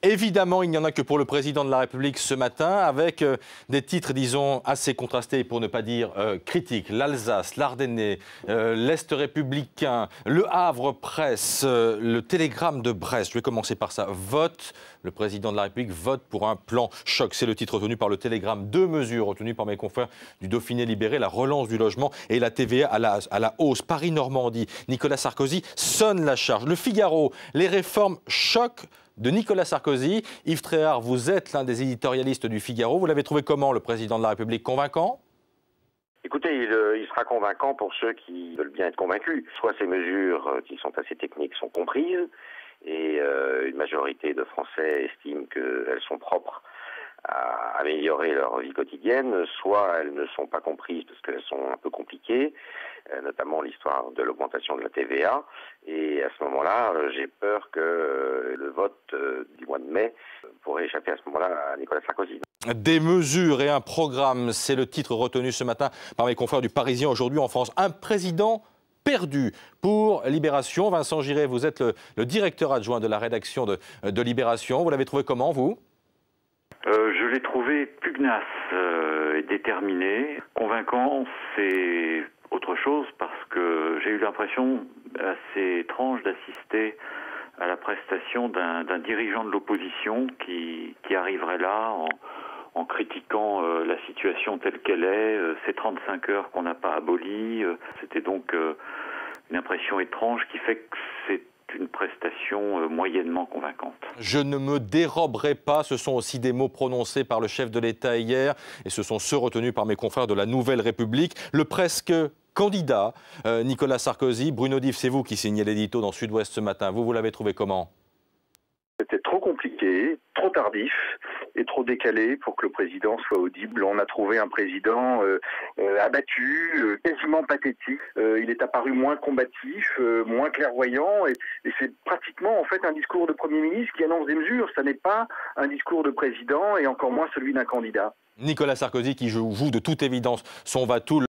Évidemment, il n'y en a que pour le président de la République ce matin, avec des titres, disons, assez contrastés, pour ne pas dire critiques. L'Alsace, l'Ardennais, l'Est républicain, le Havre Presse, le Télégramme de Brest. Je vais commencer par ça. Vote, le président de la République vote pour un plan choc. C'est le titre retenu par le Télégramme. Deux mesures retenues par mes confrères du Dauphiné libéré, la relance du logement et la TVA à la hausse. Paris-Normandie, Nicolas Sarkozy sonne la charge. Le Figaro, les réformes choc de Nicolas Sarkozy. Yves Tréhard, vous êtes l'un des éditorialistes du Figaro. Vous l'avez trouvé comment, le président de la République? Convaincant? Écoutez, il sera convaincant pour ceux qui veulent bien être convaincus. Soit ces mesures qui sont assez techniques sont comprises et une majorité de Français estiment qu'elles sont propres à améliorer leur vie quotidienne, soit elles ne sont pas comprises parce qu'elles sont un peu compliquées, notamment l'histoire de l'augmentation de la TVA. Et à ce moment-là, j'ai peur que le vote du mois de mai pourrait échapper à ce moment-là à Nicolas Sarkozy. Des mesures et un programme, c'est le titre retenu ce matin par mes confrères du Parisien aujourd'hui en France. Un président perdu pour Libération. Vincent Giré, vous êtes le directeur adjoint de la rédaction de Libération. Vous l'avez trouvé comment, vous ? Je l'ai trouvé pugnace et déterminé. Convaincant, c'est autre chose parce que j'ai eu l'impression assez étrange d'assister à la prestation d'un dirigeant de l'opposition qui arriverait là en critiquant la situation telle qu'elle est, ces 35 heures qu'on n'a pas abolies. C'était donc une impression étrange qui fait que c'est une prestation moyennement convaincante. Je ne me déroberai pas, ce sont aussi des mots prononcés par le chef de l'État hier, et ce sont ceux retenus par mes confrères de la Nouvelle République. Le presque candidat, Nicolas Sarkozy. Bruno Dive, c'est vous qui signez l'édito dans Sud-Ouest ce matin. Vous l'avez trouvé comment? C'était trop compliqué, trop tardif et trop décalé pour que le président soit audible. On a trouvé un président abattu, quasiment pathétique. Il est apparu moins combatif, moins clairvoyant et c'est pratiquement en fait un discours de Premier ministre qui annonce des mesures. Ça n'est pas un discours de président et encore moins celui d'un candidat. Nicolas Sarkozy qui joue de toute évidence son va-tout.